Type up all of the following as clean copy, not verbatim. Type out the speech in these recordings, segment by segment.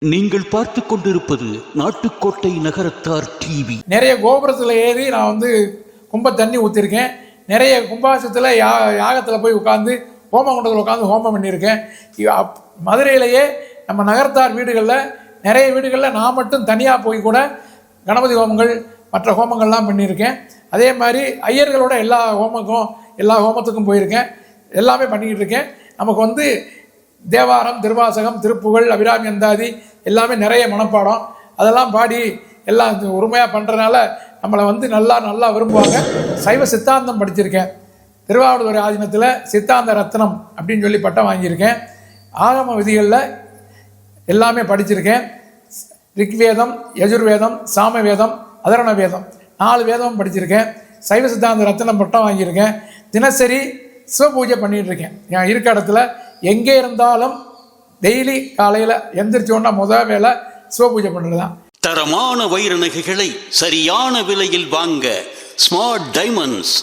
நீங்கள் பார்த்து கொண்டிருப்பது நாட்டுக்கோட்டை நகரத்தார் டிவி. நிறைய கோபுரத்தில் ஏறி நான் கும்ப தண்ணி ஊற்றிருக்கேன். நிறைய கும்பாசத்தில் யாகத்தில் போய் உட்காந்து ஹோமகுண்டத்தில் உட்காந்து ஹோமம் பண்ணியிருக்கேன். மதுரையிலேயே நம்ம நகரத்தார் வீடுகளில் நிறைய வீடுகளில் நான் மட்டும் தனியாக போய் கூட கணபதி ஹோமங்கள் மற்ற ஹோமங்கள்லாம் பண்ணியிருக்கேன். அதே மாதிரி ஐயர்களோட எல்லா ஹோமத்துக்கும் போயிருக்கேன். எல்லாமே பண்ணிக்கிட்டு இருக்கேன். நமக்கு தேவாரம், திருவாசகம், திருப்புகழ், அபிராமி அந்தாதி எல்லாமே நிறைய மனப்பாடம். அதெல்லாம் பாடி எல்லாம் உரிமையாக பண்ணுறதுனால நம்மளை நல்லா விரும்புவாங்க. சைவ சித்தாந்தம் படிச்சிருக்கேன். திருவாவடுதுறை ஆதீனத்தில் சித்தாந்த ரத்னம் அப்படின்னு சொல்லி பட்டம் வாங்கியிருக்கேன். ஆகம விதிகளில் எல்லாமே படிச்சிருக்கேன். ரிக்வேதம், யஜுர்வேதம், சாமவேதம், அதரண வேதம் 4 வேதமும் படிச்சிருக்கேன். சைவ சித்தாந்த ரத்னம் பட்டம் வாங்கியிருக்கேன். தினசரி சிவபூஜை பண்ணிகிட்டு இருக்கேன். நான் இருக்க இடத்துல எங்கே இருந்தாலும் டெய்லி காலையில் எந்திரிச்சோன்னா முதல் வேலை சிவபூஜை பண்ணுறது தான். தரமான வைர நகைகளை சரியான விலையில் வாங்க ஸ்மார்ட் டைமண்ட்ஸ்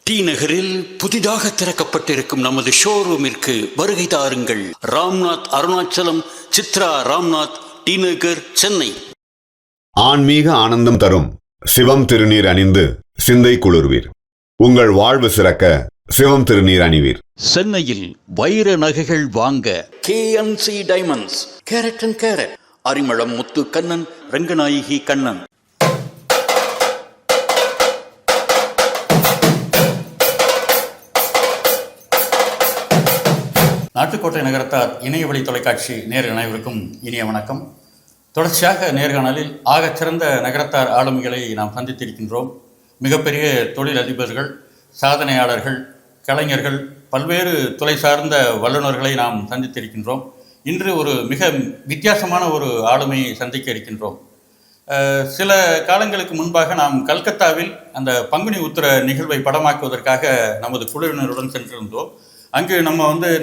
டி நகரில் புதிதாக திறக்கப்பட்டிருக்கும் நமது ஷோரூமிற்கு வருகை தாருங்கள். ராம்நாத், அருணாச்சலம், சித்ரா ராம்நாத், டி நகர், சென்னை. ஆன்மீக ஆனந்தம் தரும் சிவம் திருநீர் அணிந்து சிந்தை குளிர்வீர். உங்கள் வாழ்வு சிறக்க சிவம் திருநீர் அணிவீர். சென்னையில் வைர நகைகள் வாங்க KNC diamonds, carat and carat, Arimalam Muthu Kannan, Ranganayaki Kannan. Nattukottai Nagarathar இணையவழி தொலைக்காட்சி நேர் அனைவருக்கும் இனிய வணக்கம். தொடர்ச்சியாக நேர்காணலில் ஆகச்சிறந்த நகரத்தார் ஆளுமைகளை நாம் சந்தித்திருக்கின்றோம். மிகப்பெரிய தொழிலதிபர்கள், சாதனையாளர்கள், கலைஞர்கள், பல்வேறு துறை சார்ந்த வல்லுநர்களை நாம் சந்தித்திருக்கின்றோம். இன்று ஒரு மிக வித்தியாசமான ஒரு ஆளுமையை சந்திக்க இருக்கின்றோம். சில காலங்களுக்கு முன்பாக நாம் கல்கத்தாவில் அந்த பங்குனி உத்திர நிகழ்வை படமாக்குவதற்காக நமது குழுவினருடன் சென்றிருந்தோம். அங்கு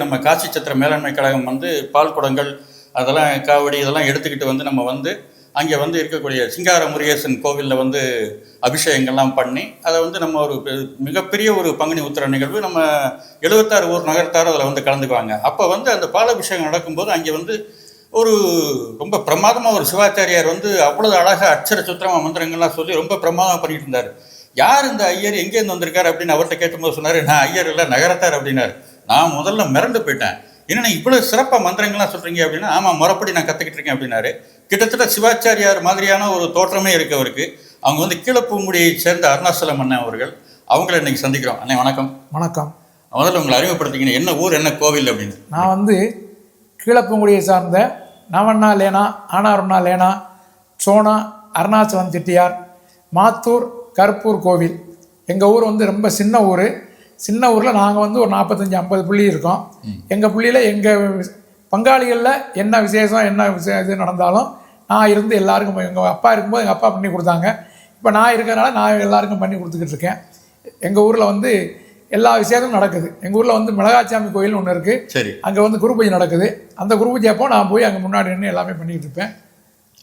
நம்ம காசி சத்திர மேலாண்மை கழகம் பால் குடங்கள், அதெல்லாம் காவடி இதெல்லாம் எடுத்துக்கிட்டு நம்ம அங்கே இருக்கக்கூடிய சிங்கார முருகேசன் கோவிலில் அபிஷேகங்கள்லாம் பண்ணி அதை நம்ம ஒரு மிகப்பெரிய ஒரு பங்குனி உத்திர நிகழ்வு நம்ம 76 ஊர் நகரத்தார் அதில் கலந்துக்குவாங்க. அப்போ அந்த பாலாபிஷேகம் நடக்கும்போது அங்கே ஒரு ரொம்ப பிரமாதமாக ஒரு சிவாச்சாரியார் அவ்வளோ அழகாக அட்சர சுத்திரமாக மந்திரங்கள்லாம் சொல்லி ரொம்ப பிரமாதமாக பண்ணிட்டு இருந்தார். யார் இந்த ஐயர், எங்கேருந்து வந்திருக்காரு அப்படின்னு அவர்கிட்ட கேட்டும்போது சொன்னார், நான் ஐயர் இல்லை நகரத்தார் அப்படின்னாரு. நான் முதல்ல மிரண்டு போயிட்டேன். என்னென்ன இவ்வளோ சிறப்பாக மந்திரங்கள்லாம் சொல்கிறீங்க அப்படின்னா, ஆமாம் முறைப்படி நான் கற்றுக்கிட்டு இருக்கேன் அப்படின்னாரு. கிட்டத்தட்ட சிவாச்சாரியார் மாதிரியான ஒரு தோற்றமே இருக்கு அவருக்கு. அவங்க கீழப்பூங்குடியை சேர்ந்த அருணாச்சலம் அண்ணன் அவர்கள். அவங்கள இன்னைக்கு சந்திக்கிறோம். அண்ணே வணக்கம். வணக்கம். முதல்ல உங்களை அறிமுகப்படுத்திக்கணும், என்ன ஊர், என்ன கோவில் அப்படின்னு. நான் கீழப்பூங்குடியை சார்ந்த நவண்ணா லேனா, ஆனாருண்ணா லேனா, சோனா அருணாச்சலம் செட்டியார், மாத்தூர் கருப்பூர் கோவில். எங்கள் ஊர் ரொம்ப சின்ன ஊர். சின்ன ஊரில் நாங்கள் ஒரு 45-50 புள்ளி இருக்கோம். எங்கள் புள்ளியில் எங்கள் பங்காளிகளில் என்ன விசேஷம் இது நடந்தாலும் நான் இருந்து எல்லாருக்கும், எங்கள் அப்பா இருக்கும்போது எங்கள் அப்பா பண்ணி கொடுத்தாங்க. இப்போ நான் இருக்கிறனால நான் எல்லாருக்கும் பண்ணி கொடுத்துக்கிட்டு இருக்கேன். எங்கள் ஊரில் எல்லா விசேஷமும் நடக்குது. எங்கள் ஊரில் மிளகாச்சாமி கோயில் ஒன்று இருக்குது. சரி. அங்கே குரு பூஜை நடக்குது. அந்த குரு பூஜை அப்போ நான் போய் அங்கே முன்னாடி நின்று எல்லாமே பண்ணிக்கிட்டு இருப்பேன்.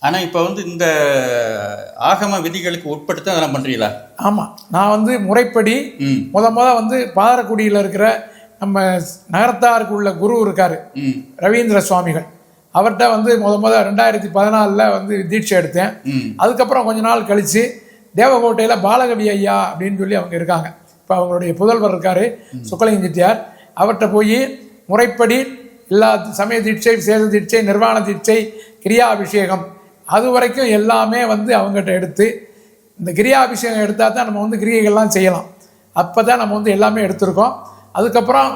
ஆனால் இப்போ இந்த ஆகம விதிகளுக்கு உட்படுத்த அதெல்லாம் பண்ணுறீங்களா? ஆமாம். நான் முறைப்படி பாதரக்குடியில் இருக்கிற நம்ம நகரத்தாருக்கு உள்ள குரு இருக்கார், ரவீந்திர சுவாமிகள். அவர்கிட்ட 2014 தீட்சை எடுத்தேன். அதுக்கப்புறம் கொஞ்ச நாள் கழித்து தேவகோட்டையில் பாலகவி ஐயா அப்படின்னு சொல்லி அவங்க இருக்காங்க. இப்போ அவங்களுடைய புதல்வர் இருக்கார் சுக்கலிங்க செட்டியார். அவர்கிட்ட போய் முறைப்படி எல்லா சமய தீட்சை, விசேஷ தீட்சை, நிர்வாண தீட்சை, கிரியாபிஷேகம் அது வரைக்கும் எல்லாமே அவங்ககிட்ட எடுத்து, இந்த கிரியாபிஷேகம் எடுத்தால் தான் நம்ம கிரியைகள்லாம் செய்யலாம். அப்போ தான் நம்ம எல்லாமே எடுத்திருக்கோம். அதுக்கப்புறம்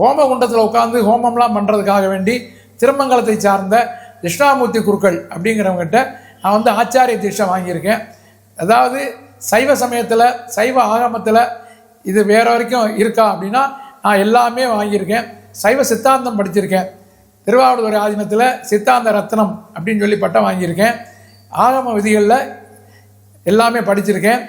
ஹோமகுண்டத்தில் உட்காந்து ஹோமம்லாம் பண்ணுறதுக்காக வேண்டி திருமங்கலத்தை சார்ந்த கிருஷ்ணாமூர்த்தி குருக்கள் அப்படிங்கிறவங்ககிட்ட நான் ஆச்சாரிய தீட்சை வாங்கியிருக்கேன். அதாவது சைவ சமயத்தில், சைவ ஆகமத்தில் இது வேற வரைக்கும் இருக்கா அப்படின்னா நான் எல்லாமே வாங்கியிருக்கேன். சைவ சித்தாந்தம் படிச்சிருக்கேன். திருவாவடுதுறை ஆதீனத்தில் சித்தாந்த ரத்னம் அப்படின்னு சொல்லி பட்டம் வாங்கியிருக்கேன். ஆகம விதிகளில் எல்லாமே படிச்சிருக்கேன்.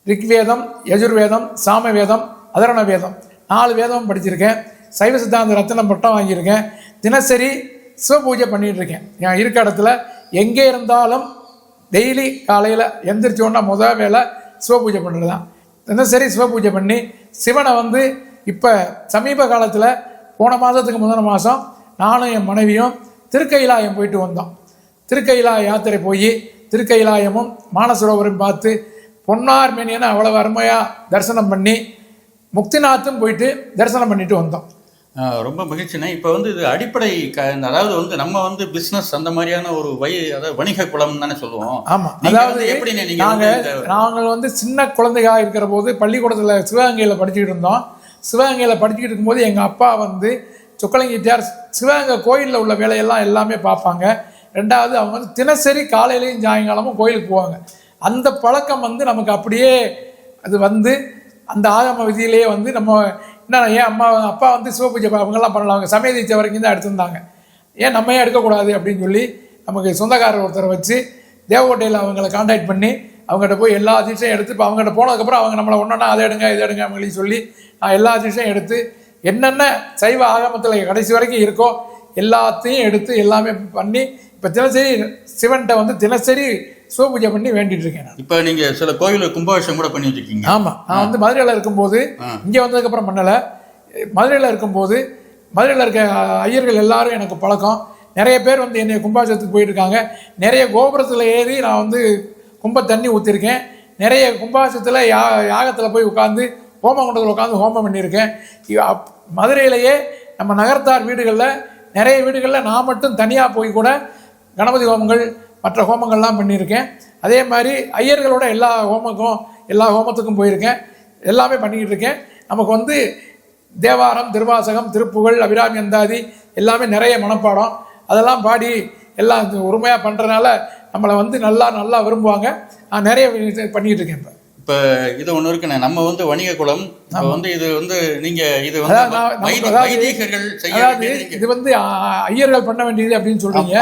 ரிக்வேதம், யஜுர்வேதம், சாமவேதம், அதரண வேதம் 4 வேதமும் படிச்சிருக்கேன். சைவ சித்தாந்த ரத்னம் பட்டம் வாங்கியிருக்கேன். தினசரி சிவபூஜை பண்ணிகிட்டு இருக்கேன். நான் இருக்க இடத்துல எங்கே இருந்தாலும் டெய்லி காலையில் எந்திரிச்சோன்னா முதல் வேலை சிவபூஜை பண்ணுறது தான். தினசரி சிவபூஜை பண்ணி சிவனை இப்போ சமீப காலத்தில் போன மாதத்துக்கு முதல் மாதம் நானும் என் மனைவியும் திருக்கைலாயம் போயிட்டு வந்தோம். திருக்கைலா யாத்திரை போய் திருக்கைலாயமும் மானசரோவரும் பார்த்து பொன்னார் மேனியனை அவ்வளவு அருமையாக தரிசனம் பண்ணி முக்திநாத்தும் போயிட்டு தரிசனம் பண்ணிட்டு வந்தோம். ரொம்ப மகிழ்ச்சிண்ணே. இப்போ வந்து இது அடிப்படை அதாவது வந்து நம்ம வந்து பிஸ்னஸ் அந்த மாதிரியான ஒரு அதாவது வணிக குளம் தானே சொல்லுவோம். ஆமாம், அதாவது எப்படி நாங்கள் வந்து சின்ன குழந்தையாக இருக்கிற போது பள்ளிக்கூடத்தில் சிவகங்கையில் படிச்சுக்கிட்டு இருந்தோம். சிவகங்கையில் படிச்சுக்கிட்டு இருக்கும்போது எங்கள் அப்பா வந்து சொக்கலிங்கத்தியார் சிவகங்கை கோயிலில் உள்ள வேலையெல்லாம் எல்லாமே பார்ப்பாங்க. ரெண்டாவது அவங்க வந்து தினசரி காலையிலையும் சாயங்காலமும் கோயிலுக்கு போவாங்க. அந்த பழக்கம் வந்து நமக்கு அப்படியே அது வந்து அந்த ஆகம விதியிலேயே வந்து நம்ம என்ன ஏன் அப்பா வந்து சிவபூஜை அவங்கெல்லாம் பண்ணலாம், அவங்க சமய தீட்சை வரைக்கும் தான் எடுத்திருந்தாங்க, ஏன் நம்ம ஏன் எடுக்கக்கூடாது அப்படின்னு சொல்லி நமக்கு சொந்தக்காரர் ஒருத்தரை வச்சு தேவகோட்டையில் அவங்கள கான்டாக்ட் பண்ணி அவங்ககிட்ட போய் எல்லா தீட்சையும் எடுத்து இப்போ அவங்ககிட்ட போனதுக்கப்புறம் அவங்க நம்மளை ஒன்றா அதை எடுங்க இதை எடுங்க அப்படின்னு சொல்லி நான் எல்லா தீட்சையும் எடுத்து என்னென்ன சைவ ஆகமத்தில் கடைசி வரைக்கும் இருக்கோ எல்லாத்தையும் எடுத்து எல்லாமே பண்ணி இப்போ தினசரி சிவன்கிட்ட வந்து தினசரி சிவபூஜை பண்ணி வேண்டிட்டு இருக்கேன். இப்போ நீங்கள் சில கோயிலில் கும்பாபிஷேகம் கூட பண்ணி வச்சுருக்கீங்க. ஆமாம், நான் வந்து மதுரையில் இருக்கும்போது இங்கே வந்ததுக்கப்புறம் பண்ணலை. மதுரையில் இருக்கும்போது மதுரையில் இருக்க ஐயர்கள் எல்லாரும் எனக்கு பழக்கம். நிறைய பேர் வந்து என்னை கும்பாபிஷேகத்துக்கு போயிருக்காங்க. நிறைய கோபுரத்தில் ஏறி நான் வந்து கும்ப தண்ணி ஊற்றிருக்கேன். நிறைய கும்பாபிஷேகத்தில் யாகத்தில் போய் உட்காந்து ஹோமகுண்டத்தில் உட்காந்து ஹோமம் பண்ணியிருக்கேன். மதுரையிலேயே நம்ம நகரத்தார் வீடுகளில் நிறைய வீடுகளில் நான் மட்டும் தனியாக போய் கூட கணபதி ஹோமங்கள் மற்ற ஹோமங்கள்லாம் பண்ணியிருக்கேன். அதே மாதிரி ஐயர்களோட எல்லா ஹோமத்துக்கும் போயிருக்கேன். எல்லாமே பண்ணிக்கிட்டு இருக்கேன். நமக்கு வந்து தேவாரம், திருவாசகம், திருப்புகழ், அபிராமி அந்தாதி எல்லாமே நிறைய மனப்பாடம் அதெல்லாம் பாடி எல்லாம் உரிமையாக பண்ணுறதுனால நம்மளை வந்து நல்லா விரும்புவாங்க. நான் நிறைய பண்ணிக்கிட்டு இருக்கேன். இப்போ இது ஒன்று இருக்குண்ணே, நம்ம வந்து வணிக குலம். இப்போ வந்து இது வந்து நீங்கள் இது வந்து வைதிகர்கள் இது வந்து ஐயர்கள் பண்ண வேண்டியது அப்படின்னு சொல்றீங்க.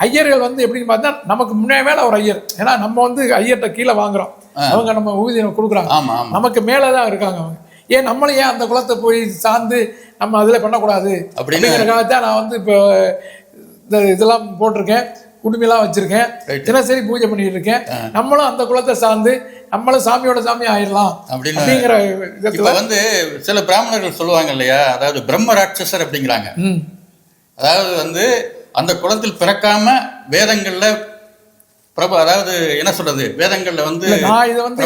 ஐயர்கள் வந்து எப்படின்னு பார்த்தா நமக்கு மேல ஒரு ஐயர், ஏன்னா நம்ம வந்து ஐயர்கிட்ட கீழே வாங்குறோம், அவங்க நம்ம ஊதியம் கொடுக்குறாங்க, நமக்கு மேலதான் இருக்காங்க அவங்க. ஏன் நம்மளும் ஏன் அந்த குலத்தை போய் சார்ந்து நம்ம அதில் பண்ணக்கூடாது அப்படிங்கிறக்காகத்தான் நான் வந்து இப்போ இந்த இதெல்லாம் போட்டிருக்கேன், குடுமையெல்லாம் வச்சிருக்கேன், தினசரி பூஜை பண்ணிட்டு இருக்கேன். நம்மளும் அந்த குலத்தை சார்ந்து நம்மளும் சாமியோட சாமி ஆயிடலாம் அப்படிங்கிற விதத்துல வந்து சில பிராமணர்கள் சொல்லுவாங்க இல்லையா, அதாவது பிரம்ம ராட்சசர் அப்படிங்கிறாங்க. அதாவது வந்து அந்த குலத்தில் பிறக்காம வேதங்கள்ல அதாவது என்ன சொல்றது, வேதங்கள்ல வந்து நான் இதை வந்து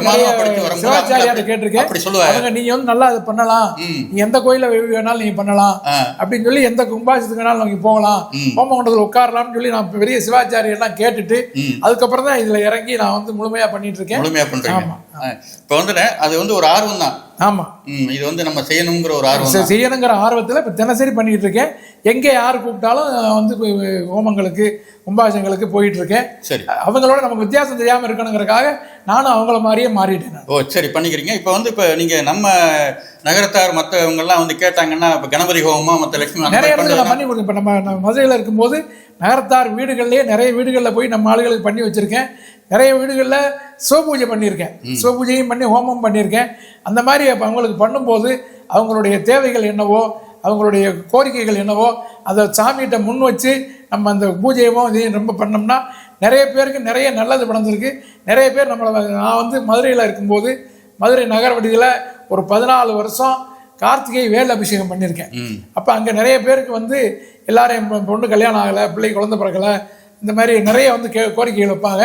சிவாச்சாரியார்ட்ட கேட்டிருக்கேன். அப்படி சொல்லுவாங்க, நீங்க வந்து நல்லா இது பண்ணலாம், நீங்க எந்த கோயில வேணாலும் நீங்க பண்ணலாம் அப்படின்னு சொல்லி, எந்த கும்பாபிஷேகத்துக்கு வேணாலும் நீங்க போகலாம், ஹோமகுண்டத்தில் உட்காரலாம்னு சொல்லி நான் பெரிய சிவாச்சாரியெல்லாம் கேட்டுட்டு அதுக்கப்புறம் தான் இதுல இறங்கி நான் வந்து முழுமையா பண்ணிட்டு இருக்கேன். முழுமையா பண்றேன். இப்போ வந்து அது வந்து ஒரு ஆர்வம் தான். ஆமா, இது வந்து நம்ம செய்யணுங்கிற ஒரு ஆர்வம், செய்யணுங்கிற ஆர்வத்தில் இப்போ தினசரி பண்ணிட்டு இருக்கேன். எங்கே யார் கூப்பிட்டாலும் வந்து ஹோமங்களுக்கு கும்பாபிஷேகங்களுக்கு போயிட்டு இருக்கேன். சரி, அவங்களோட நமக்கு வித்தியாசம் தெரியாமல் இருக்கணுங்கிறக்காக நானும் அவங்கள மாதிரியே மாறிட்டேன். ஓ சரி, பண்ணிக்கிறீங்க. இப்போ வந்து இப்போ நீங்கள் நம்ம நகரத்தார் மற்றவங்கெல்லாம் வந்து கேட்டாங்கன்னா இப்போ கணபதி ஹோமம் மற்ற லட்சுமி நிறைய இடத்துல நான் பண்ணி கொடுத்தேன். இப்போ நம்ம மதுரையில் இருக்கும்போது நகரத்தார் வீடுகள்லேயே நிறைய வீடுகளில் போய் நம்ம ஆளுகளுக்கு பண்ணி வச்சுருக்கேன். நிறைய வீடுகளில் சிவபூஜை பண்ணியிருக்கேன், சிவபூஜையும் பண்ணி ஹோமம் பண்ணியிருக்கேன். அந்த மாதிரி அப்போ அவங்களுக்கு பண்ணும்போது அவங்களுடைய தேவைகள் என்னவோ, அவங்களுடைய கோரிக்கைகள் என்னவோ அதை சாமிகிட்ட முன் வச்சு நம்ம அந்த பூஜையமோ இதையும் ரொம்ப பண்ணோம்னா நிறைய பேருக்கு நிறைய நல்லது நடந்திருக்கு. நிறைய பேர் நம்மளை, நான் வந்து மதுரையில் இருக்கும்போது மதுரை நகரவடியில் ஒரு 14 வருஷம் கார்த்திகை வேல் அபிஷேகம் பண்ணியிருக்கேன். அப்போ அங்கே நிறைய பேருக்கு வந்து எல்லாரும் என் பொண்ணு கல்யாணம் ஆகலை, பிள்ளை குழந்தை பிறக்கலை, இந்த மாதிரி நிறைய வந்து கோரிக்கைகள் வைப்பாங்க.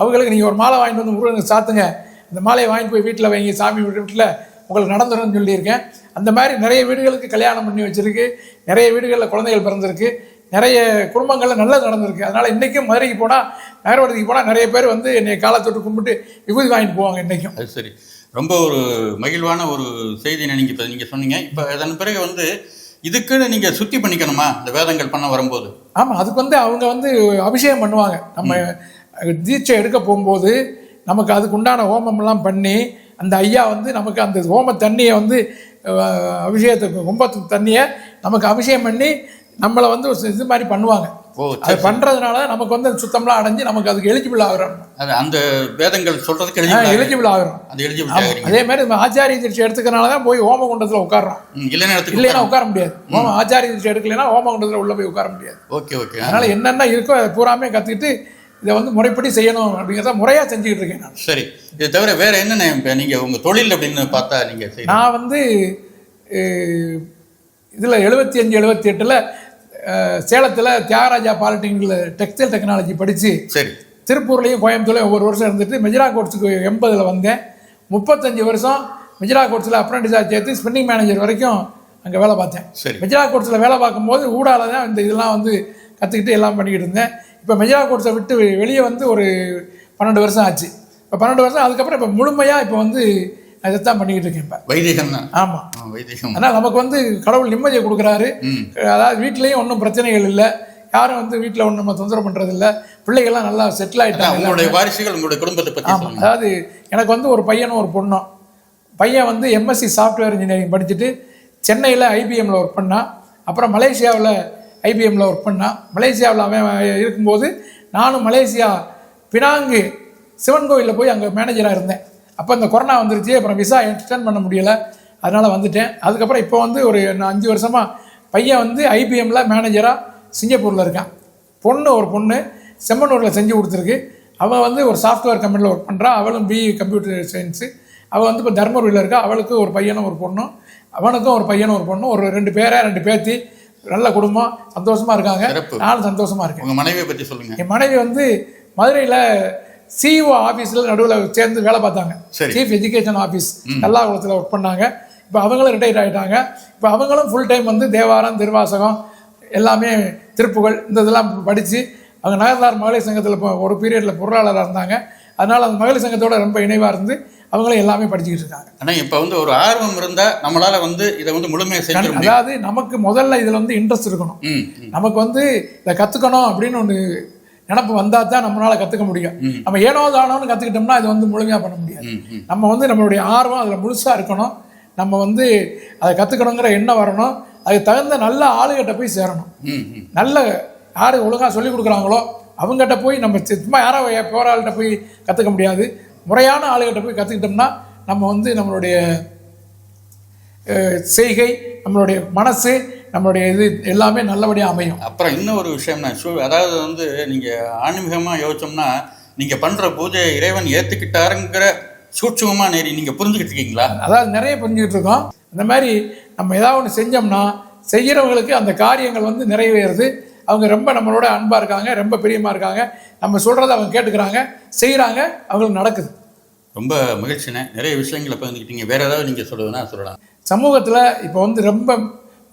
அவங்களுக்கு நீங்கள் ஒரு மாலை வாங்கிட்டு வந்து முருகனுக்கு சாத்துங்க, இந்த மாலையை வாங்கிட்டு போய் வீட்டில் வைங்க, சாமி வீட்டில் உங்களுக்கு நடந்துரும்னு சொல்லியிருக்கேன். அந்த மாதிரி நிறைய வீடுகளுக்கு கல்யாணம் பண்ணி வச்சுருக்கு, நிறைய வீடுகளில் குழந்தைகள் பிறந்திருக்கு, நிறைய குடும்பங்களில் நல்லது நடந்திருக்கு. அதனால் இன்றைக்கும் மதுரைக்கு போனால், நகரவடத்துக்கு போனால் நிறைய பேர் வந்து என்னை காலத்தொட்டு கும்பிட்டு விபூதி வாங்கிட்டு போவாங்க இன்றைக்கும். அது சரி, ரொம்ப ஒரு மகிழ்வான ஒரு செய்தி நீங்கள் இப்போ நீங்கள் சொன்னீங்க. இப்போ அதன் பிறகு வந்து இதுக்குன்னு நீங்கள் சுத்தி பண்ணிக்கணுமா இந்த வேதங்கள் பண்ண வரும்போது? ஆமாம், அதுக்கு வந்து அவங்க வந்து அபிஷேகம் பண்ணுவாங்க. நம்ம தீட்சை எடுக்க போகும்போது நமக்கு அதுக்கு உண்டான ஹோமம்லாம் பண்ணி அந்த ஐயா வந்து நமக்கு அந்த ஹோம தண்ணியை வந்து அபிஷேகத்துக்கு கும்பத்துக்கு தண்ணியை நமக்கு அபிஷேகம் பண்ணி நம்மளை வந்து இது மாதிரி பண்ணுவாங்க. அது பண்ணுறதுனால நமக்கு வந்து சுத்தம்லாம் அடைஞ்சு நமக்கு அதுக்கு எலிஜிபிள் ஆகிறோம். அது அந்த வேதங்கள் சொல்கிறதுக்கு எலிஜிபிள் ஆகிறோம். அது எலிஜிபிள். அதே மாதிரி நம்ம ஆச்சாரிய தீட்சை எடுத்துக்கிறனால தான் போய் ஹோமகுண்டத்தில் உட்காரோம். இல்லைன்னா உட்கார முடியாது. ஆச்சாரிய தீட்சை எடுக்கலைன்னா ஹோமகுண்டத்தில் உள்ள போய் உட்கார முடியாது. Okay okay. அதனால என்னென்ன இருக்கோ அதை பூராமே கற்றுக்கிட்டு இதை வந்து முறைப்படி செய்யணும் அப்படிங்கிறத முறையாக செஞ்சுக்கிட்டு இருக்கேன் நான். சரி, இதை தவிர வேற என்னென்ன நீங்கள் உங்கள் தொழில் அப்படின்னு பார்த்தா நீங்கள்? நான் வந்து இதில் 75, 78 சேலத்தில் தியாகராஜா பாலிடெக்னிக்கில் டெக்ஸ்டைல் டெக்னாலஜி படித்து சரி. திருப்பூர்லேயும் கோயம்புத்தூர்லையும் ஒவ்வொரு வருஷம் இருந்துட்டு மெஜிரா கோர்ட்ஸுக்கு 80 வந்தேன். 35 வருஷம் மெஜிரா கோர்ட்ஸில் அப்ரெண்டிஸாக சேர்த்து ஸ்பின்னிங் மேனேஜர் வரைக்கும் அங்கே வேலை பார்த்தேன். மெஜிரா கோர்ட்ஸில் வேலை பார்க்கும்போது ஊடால தான் இந்த இதெல்லாம் வந்து கற்றுக்கிட்டு எல்லாம் பண்ணிக்கிட்டு இருந்தேன். இப்போ மெஜிரா கோர்ட்ஸை விட்டு வெளியே வந்து ஒரு 12 வருஷம் ஆச்சு. இப்போ 12 வருஷம் அதுக்கப்புறம் இப்போ முழுமையாக இப்போ வந்து அதைத்தான் பண்ணிக்கிட்டு இருக்கேன். இப்போ வைதிகம் தான். ஆமாம், வைதிகம். ஆனால் நமக்கு வந்து கடவுள் நிம்மதியை கொடுக்குறாரு. அதாவது வீட்லேயும் ஒன்றும் பிரச்சனைகள் இல்லை, யாரும் வந்து வீட்டில் ஒன்றும் நம்ம தொந்தரவு பண்ணுறது இல்லை, பிள்ளைகள்லாம் நல்லா செட்டில் ஆகிட்டாங்க. உங்களுடைய வாரிசுகள் உங்களுடைய குடும்பத்தை பற்றி. ஆமாம், அதாவது எனக்கு வந்து ஒரு பையனும் ஒரு பொண்ணும். பையன் வந்து எம்எஸ்சி சாஃப்ட்வேர் இன்ஜினியரிங் படிச்சுட்டு சென்னையில் ஐபிஎம்மில் ஒர்க் பண்ணான். அப்புறம் மலேசியாவில் ஐபிஎம்மில் ஒர்க் பண்ணான். மலேசியாவில் அவன் இருக்கும்போது நானும் மலேசியா பினாங்கு சிவன் கோயிலில் போய் அங்கே மேனேஜராக இருந்தேன். அப்போ இந்த கொரோனா வந்துருச்சு. அப்புறம் விசா எக்ஸ்டெண்ட் பண்ண முடியலை, அதனால் வந்துட்டேன். அதுக்கப்புறம் இப்போ வந்து ஒரு 5 வருஷமாக பையன் வந்து ஐபிஎம்மில் மேனேஜராக சிங்கப்பூரில் இருக்கான். ஒரு பொண்ணு செம்மனூரில் செஞ்சு கொடுத்துருக்கு. அவள் வந்து ஒரு சாஃப்ட்வேர் கம்பெனியில் ஒர்க் பண்ணுறா. அவளும் பிஇ கம்ப்யூட்டர் சயின்ஸு. அவள் வந்து இப்போ தர்மபுரியில் இருக்கா. அவளுக்கு ஒரு பையனும் ஒரு பொண்ணும், அவனுக்கும் ஒரு பையனும் ஒரு பொண்ணும், ஒரு 2 பேத்தி. நல்ல குடும்பம், சந்தோஷமாக இருக்காங்க. நானும் சந்தோஷமாக இருக்கேன். உங்கள் மனைவியை பற்றி சொல்லுங்கள். என் மனைவி வந்து மதுரையில் சிஇஓ ஆஃபீஸில் நடுவில் சேர்ந்து வேலை பார்த்தாங்க. சீஃப் எஜுகேஷன் ஆஃபீஸ் கல்லாகுளத்தில் ஒர்க் பண்ணாங்க. இப்போ அவங்களும் ரிட்டையர் ஆகிட்டாங்க. இப்போ அவங்களும் ஃபுல் டைம் வந்து தேவாரம், திருவாசகம், எல்லாமே திருப்புகழ் இந்த இதெல்லாம் படித்து அவங்க நகர்த்தார் மகளிர் சங்கத்தில் இப்போ ஒரு பீரியடில் பொருளாளராக இருந்தாங்க. அதனால் அந்த மகளிர் சங்கத்தோட ரொம்ப இணைவாக இருந்து அவங்களும் எல்லாமே படிச்சுக்கிட்டு இருக்காங்க. ஆனால் இப்போ வந்து ஒரு ஆர்வம் இருந்தால் நம்மளால் வந்து இதை வந்து முழுமையாக செய்ய முடியும். அதாவது நமக்கு முதல்ல இதில் வந்து இன்ட்ரெஸ்ட் இருக்கணும். நமக்கு வந்து இதை கற்றுக்கணும் அப்படின்னு ஒன்று நினப்பு வந்தால் தான் நம்மளால் கற்றுக்க முடியும். நம்ம ஏனோ தானோன்னு கற்றுக்கிட்டோம்னா இது வந்து முழுமையாக பண்ண முடியாது. நம்ம வந்து நம்மளுடைய ஆர்வம் அதில் முழுசாக இருக்கணும். நம்ம வந்து அதை கற்றுக்கணுங்கிற எண்ணம் வரணும். அதுக்கு தகுந்த நல்ல ஆளுகிட்ட போய் சேரணும். நல்ல யார் ஒழுங்காக சொல்லிக் கொடுக்குறாங்களோ அவங்ககிட்ட போய் நம்ம சும்மா யாரோ போகிற ஆள்கிட்ட போய் கற்றுக்க முடியாது. முறையான ஆளுகிட்ட போய் கற்றுக்கிட்டோம்னா நம்ம வந்து நம்மளுடைய செய்கை, நம்மளுடைய மனசு, நம்மளுடைய இது எல்லாமே நல்லபடியாக அமையும். அப்புறம் இன்னும் ஒரு விஷயம், அதாவது வந்து நீங்கள் ஆன்மீகமாக யோசிச்சோம்னா நீங்கள் பண்ணுற பூஜை இறைவன் ஏற்றுக்கிட்டாருங்கிற சூட்சமாக நீங்கள் புரிஞ்சுக்கிட்டு இருக்கீங்களா? அதாவது நிறைய புரிஞ்சுக்கிட்டு இருக்கோம். இந்த மாதிரி நம்ம ஏதாவது ஒன்று செஞ்சோம்னா செய்கிறவங்களுக்கு அந்த காரியங்கள் வந்து நிறைவேறுது. அவங்க ரொம்ப நம்மளோட அன்பாக இருக்காங்க, ரொம்ப பிரியமாக இருக்காங்க. நம்ம சொல்கிறத அவங்க கேட்டுக்கிறாங்க, செய்கிறாங்க, அவங்களுக்கு நடக்குது. ரொம்ப மகிழ்ச்சினே. நிறைய விஷயங்களை பகிர்ந்துக்கிட்டீங்க. வேறு ஏதாவது நீங்கள் சொல்லுதுன்னா சொல்லலாம். சமூகத்தில் இப்போ வந்து ரொம்ப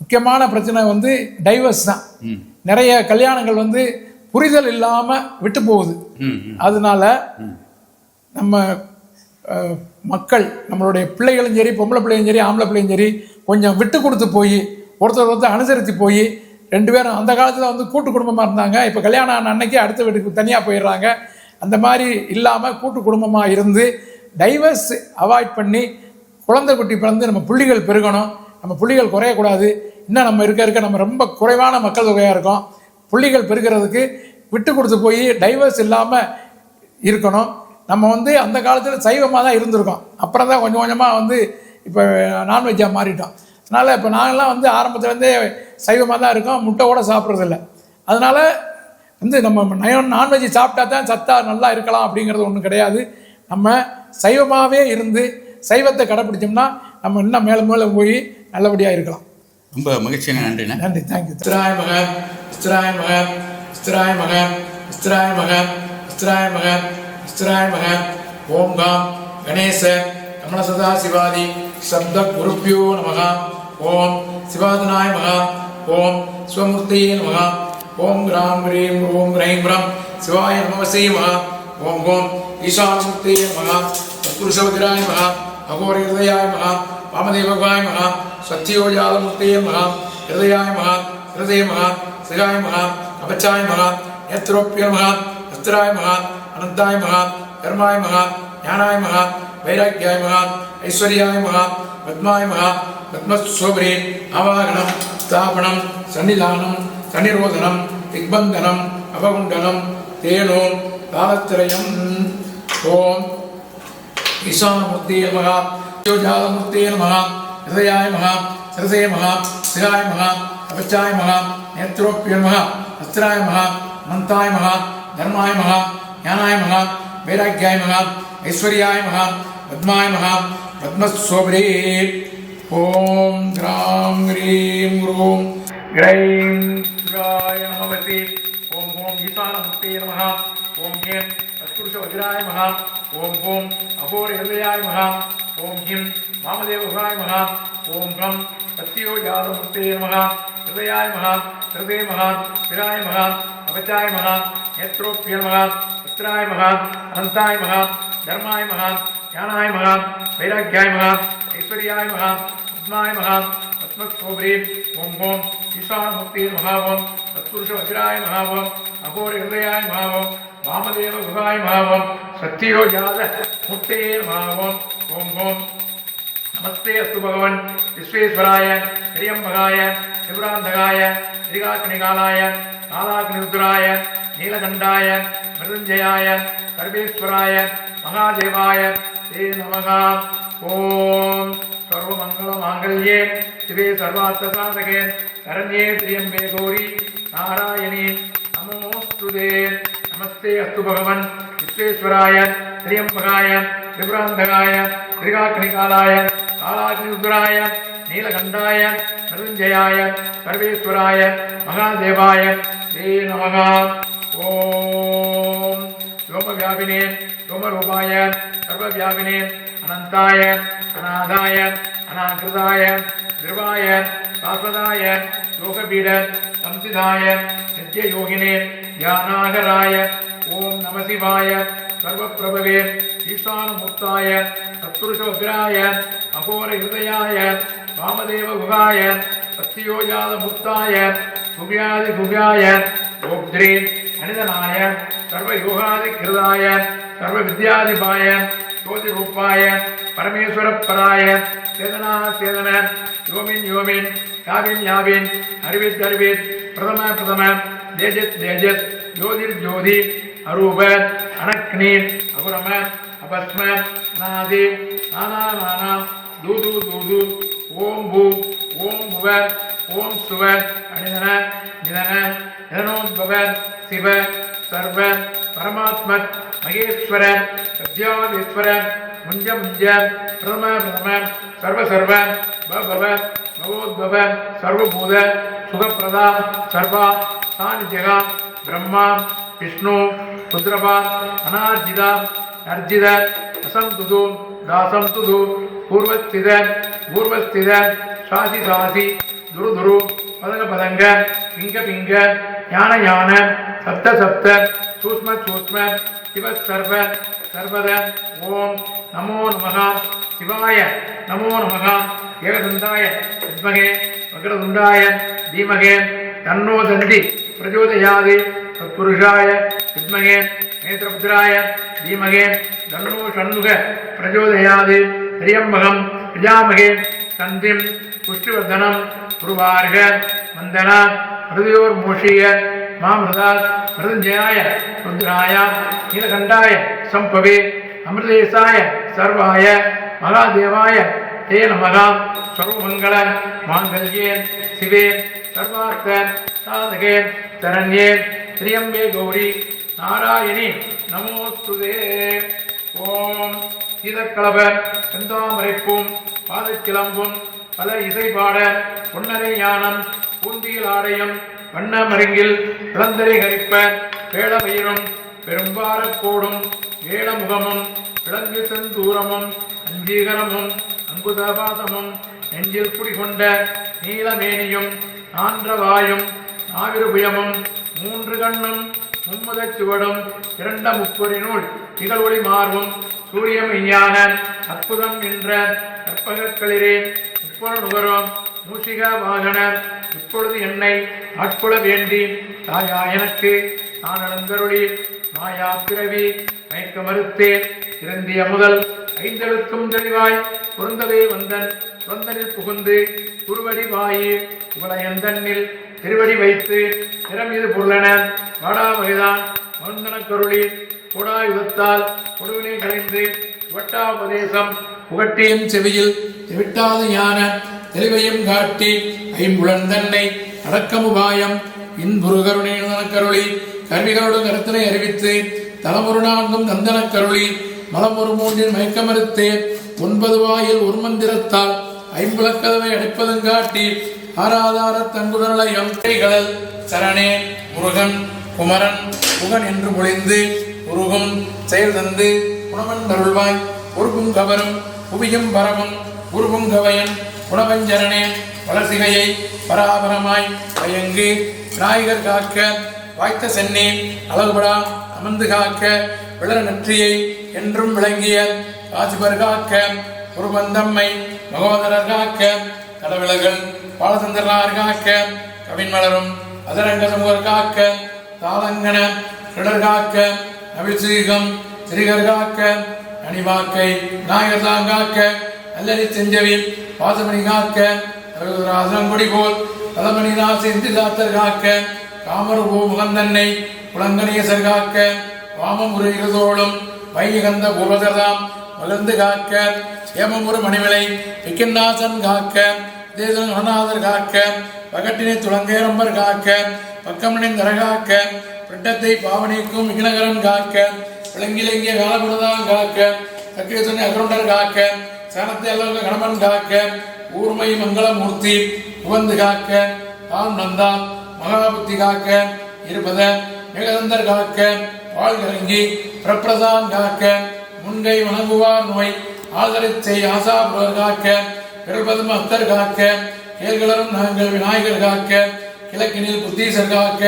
முக்கியமான பிரச்சனை வந்து டைவர்ஸ் தான். நிறைய கல்யாணங்கள் வந்து புரிதல் இல்லாமல் விட்டு போகுது. அதனால நம்ம மக்கள், நம்மளுடைய பிள்ளைகளும் சரி, பொம்பளை பிள்ளையும் சரி, ஆம்பளை பிள்ளையும் சரி, கொஞ்சம் விட்டு கொடுத்து போய் ஒருத்தர் அனுசரித்து போய் 2 பேரும் அந்த காலத்தில் வந்து கூட்டு குடும்பமாக இருந்தாங்க. இப்போ கல்யாணம் ஆன அன்னைக்கு அடுத்த வீட்டுக்கு தனியாக போயிடுறாங்க. அந்த மாதிரி இல்லாமல் கூட்டு குடும்பமாக இருந்து டைவர்ஸ் அவாய்ட் பண்ணி குழந்தை குட்டி பிறந்து நம்ம புள்ளிகள் பெருகணும். நம்ம புள்ளிகள் குறையக்கூடாது. இன்னும் நம்ம இருக்க நம்ம ரொம்ப குறைவான மக்கள் தொகையாக இருக்கோம். புள்ளிகள் பெருகிறதுக்கு விட்டு கொடுத்து போய் டைவர்ஸ் இல்லாமல் இருக்கணும். நம்ம வந்து அந்த காலத்தில் சைவமாக தான் இருந்திருக்கோம். அப்புறம் தான் கொஞ்சம் கொஞ்சமாக வந்து இப்போ நான்வெஜ்ஜாக மாறிட்டோம். அதனால் இப்போ நாங்கள்லாம் வந்து ஆரம்பத்துலேருந்தே சைவமாக தான் இருக்கோம், முட்டை கூட சாப்பிட்றதில்ல. அதனால் வந்து நம்ம நான்வெஜ் சாப்பிட்டா தான் சத்தாக நல்லா இருக்கலாம் அப்படிங்கிறது ஒன்றும் கிடையாது. நம்ம சைவமாகவே இருந்து சைவத்தை கடைப்பிடிச்சோம்னா நம்ம இன்னும் மேலும் மேலும் போய் நல்லபடியாக இருக்கலாம். ரொம்ப மகிழ்ச்சி. நன்றிண்ணே. நன்றி, தேங்க்யூ. ஸ்திராய மகன், ஸ்திராய மகன், ஸ்திராய மகன், ஸ்திராய மகன், ஸ்திராய மகன், ஸ்திராய மகன். ஓம் காம் கணேச கமல சதா சிவாதி சப்த குருப்பியோ நமக. ஓம் சிவாதனாய மகா. ஓம் ஸ்வமூர்த்தியே நமக. ஓம் கிராம் ஹ்ரீம் ஓம் கிரைம் பிரம் சிவாய நமவசே மகா. ஓம் ஓம் ஈசானமூர்த்தியே நமக. தத்புருஷவதிராய மகா. அகோரி ஹிருதயாய மகா. வாமதேவகாய மகா. சத்யோஜாதமூர்த்தியே மகா. ஹிருதயாய மகா. ஹிருதய மகா. சிகாய மகா. அபச்சாய மகா. நேத்ரோப்பிய மகா. அஸ்திராய மகா. அனந்தாய மகா. கர்மாய மகா. ஞானாய மகா. வைராக்கியாய மகா. ஐஸ்வர்யாய மகா. பத்மாய மகா. பத்மஸ்வபரே ஆவாகனம் ஸ்தாபனம் சன்னிதானம் சன்னிரோதனம் திக்பந்தனம் அபகுண்டனம் தேனோம் காலத்திரயம். ஓம் ஈசானமூர்த்தியே நமக. யோஜாதமூர்த்தியே நமக. ஹிருதயாய மகா. ஹிருதய மகா. சிகாய மகா. அபச்சாய மகா. நேத்ரோப்பிய மகா. அஸ்திராய மகா. அனந்தாய மகா. தர்மாய மகா. ஞானாய மகா. வைராக்கியாய மகா. ஐஸ்வர்யாய மகா. பத்மாய மகா. பத்மஸ்வபரே. ஓம் கிராம் ஹ்ரீம் குரும் கிரைம் दुर्गाय नमस्ते। ओम ओम ईशानमूर्ते नमः। ओम ह्रीं तत्पुरुष वज्राय नमः। ओम ओम अघोर हृदयाय नमः। ओम ह्रीं वामदेवाय नमः। ओम ह्रं सत्योजातमूर्ते नमः। हृदयाय नमः। हृदय नमः। शिराय नमः। अवचाय नमः। नेत्रोप्य नमः। पुत्राय नमः। अनंताय नमः। धर्माय नमः। ज्ञानाय नमः। वैराग्याय नमः। ऐश्वर्याय नमः। पद्माय नमः। पद्मस्तोत्रे। ओम ओम ईशानमूर्ते नमः। ओम तत्पुरुष वज्राय नमः। ओम अघोर हृदयाय नमः। ओम वामदेव गुहाय नमः। ओम सत्योजातमूर्ते नमः। ओम ओम नमस्ते अस्तु भगवन् विश्वेश्वराय त्र्यंबकाय त्रिपुरांतकाय त्रिकाग्निकालाय कालाग्निरुद्राय नीलकंठाय मृत्युंजयाय सर्वेश्वराय महादेवाय ते नमः। ओम सर्वमंगलमांगल्ये शिवे सर्वार्थसाधके शरण्ये त्र्यंबके गौरी नारायणी नमोस्तुते। नमस्ते अस्तु भगवन् विश्वेश्वराय त्र्यंबकाय त्रिपुरांतकाय त्रिकाग्निकालाय कालाग्निरुद्राय नीलकंठाय मृत्युंजयाय सर्वेश्वराय महादेवाय ते नमः। ओम व्योमव्यापिने व्योमरूपाय सर्वव्यापिने अनंताय अनादाय अनाकृताय ध्रुवाय शाश्वताय लोकपीड संसिधाय नित्ययोगिने ज्ञानागराय ओम नमः शिवाय सर्वप्रभवे ईशानमूर्ताय तत्पुरुषोग्राय अघोर हृदयाय वामदेव गुहाय सत्योजातमूर्ताय गुह्यादिगुह्याय गोब्द्रे अनिधनाय सर्वयोगादिकृताय सर्वविद्याधिपाय ज्योतिरूपाय परमेश्वरपराय चेतना चेतन योमिन योमिन याविन याविन अर्विद अर्विद प्रथम प्रथम तेजस तेजस ज्योतिर्ज्योति अरूप अनग्नि अगुरम अपस्म अनादि नाना नाना दूदू दूदू ओम भू ओम भुव ओम सुव अनिधन निधन निधनोद्भव शिव सर्व परमात्म महेश्वर सत्याधीश्वर मुंज मुंज प्रथम प्रथम सर्व सर्व भव भवोद्भव सर्वभूत सुखप्रदा सर्वा सानिध्यः ब्रह्मा विष्णु रुद्रपा अनार्जिता अर्जित असंतुदु दासंतुदु पूर्वस्थित पूर्वस्थित शासी शासी दुरु दुरु पदंग पदंग पिंग पिंग ज्ञान ज्ञान सप्त सप्त सूक्ष्म सूक्ष्म शिव सर्व सर्वद ओम नमो नमः शिवाय नमो नमः एकदंताय विद्महे वक्रतुंडाय धीमहि तन्नो दन्ति प्रचोदयात् तत्पुरुषाय विद्महे नेत्रपुत्राय धीमहि तन्नो षण्मुख प्रचोदयात् त्र्यंबकं यजामहे तन्तिं पुष्टिवर्धनं गुरुवार्ग वन्दना हृदयोर्मोषीय मामृतात् मृत्युंजयाय रुद्राय नीलकंठाय संभवे अमृतेशाय सर्वाय महादेवाय ते नमः। सर्वमंगल मांगल्ये शिवे सर्वार्थ साधके शरण्ये त्र्यंबके गौरी नारायणी नमोस्तुते। ओम சீதக்கலப செந்தாமரைப்பூம் பாதச்சிலம்பும் பல இசைபாட பொன்னரை ஞானம் பூந்தியில் ஆடையும் வண்ண மருங்கில் இளந்தரை கரிப்ப வேளவயிரும் பெரும்பாரக்கோடும் வேளமுகமும் விளங்கு செந்தூரமும் அங்கீகரமும் அங்குதபாதமும் நெஞ்சில் குடிகொண்ட நீலமேனியும் நான்றவாயும் நாவிருபயமும் மூன்று கண்ணும் மும்முதச் சுவடும் இரண்ட முப்பொறினுள் திகழ்வொளி மார்பும் சூரியமையான அற்புதம் என்ற கற்பகக்களிரே முப்பொரு நுகரும் மூஷிக வாகனர் இப்பொழுது என்னை ஆட்கொள்ள வேண்டி தாயா எனக்கு நான் அலந்தருளி மாயா பிறவி மயக்க மறுத்தே இறந்திய முதல் ஐந்தெழுத்தும் தெளிவாய் பொருந்தவே வந்தன் சொந்தனில் புகுந்து குருவடி வாயி உகளையந்தன்னில் திருவடி வைத்து திறம் இது பொருளன வாடா வகைதான் மருந்தன கருளி கோடாயுதத்தால் கொடுவினை கலைந்து வட்டாபதேசம் புகட்டியின் செவியில் விட்டாத ஞான தெளிவையும் காட்டி ஐம்புலன் தன்னை அடக்கமுபாயம் இன்புருகருணை கருளி கருவிகளோடு கருத்தினை அறிவித்து தலமுரு நான்கும் தந்தன கருளி மலமுரு மூன்றின் மயக்கமறுத்தே 9 வாயில் ஒரு மந்திரத்தால் ஐம்புலக்கதவை அடைப்பதும் காட்டி ஆராதார தங்குதலையும் கைகளல் சரணே முருகன் குமரன் முகன் என்று மொழிந்து உருகும் செயல் தந்து குணவன் அருள்வாய் உருகும் கவரும் புவியும் பரவும் உருகும் கவையன் குணவஞ்சரணே வளர்சிகையை பராபரமாய் பயங்கு விநாயகர் காக்க வாய்த்த சென்னி அளவுபடா அமர்ந்து காக்க விளர நெற்றியை என்றும் விளங்கிய காசிபர் காக்க குருபந்தம்மை மகோதரர் காக்க கடவிளர்கள் பாலசந்திரனார் காக்க கவின் மலரும் அதரங்க சமூகர் காக்க தாளங்கன கிடர் காக்க நவில்சீகம் சிறிகர் காக்க அணிவாக்கை விநாயகர் காக்க அல்லறி செஞ்சவில் வாசமணி காக்க ராசனங்குடி போல் பலமணி நாசி தாத்தர் காக்க காமருபூ முகந்தன்னை குளங்கணேசர் காக்க வாமமுரு இருதோளும் வைகந்த பூர்வதர்தாம் மகிழ்ந்து காக்க ஏமமுரு மணிவிலை விக்கின்னாசன் காக்க தேசன் அநாதர் காக்க பகட்டினை துளங்கேரம்பர் காக்க பக்கமணிந்தர காக்க பிட்டத்தை பாவனைக்கும் விக்னகரன் காக்க விளங்கிலங்கிய காலபுரதான் காக்க சக்கரேசனை அகருண்டர் காக்க சனத்தை அல்ல கணவன் காக்க ஊர்மை மங்களமூர்த்தி உவந்து காக்க ஆம் நந்தா மகாபுத்தி காக்க இருப்பத மேகதந்தர் காக்க வாழ்கரங்கி பிரப்பிரதான் காக்க முன்கை வணங்குவார் நோய் ஆதரை செய் ஆசாபுரர் காக்க பிறப்பதும் அத்தர் காக்க கேள்களரும் நாங்கள் விநாயகர் காக்க கிழக்கினில் புத்தீசர் காக்க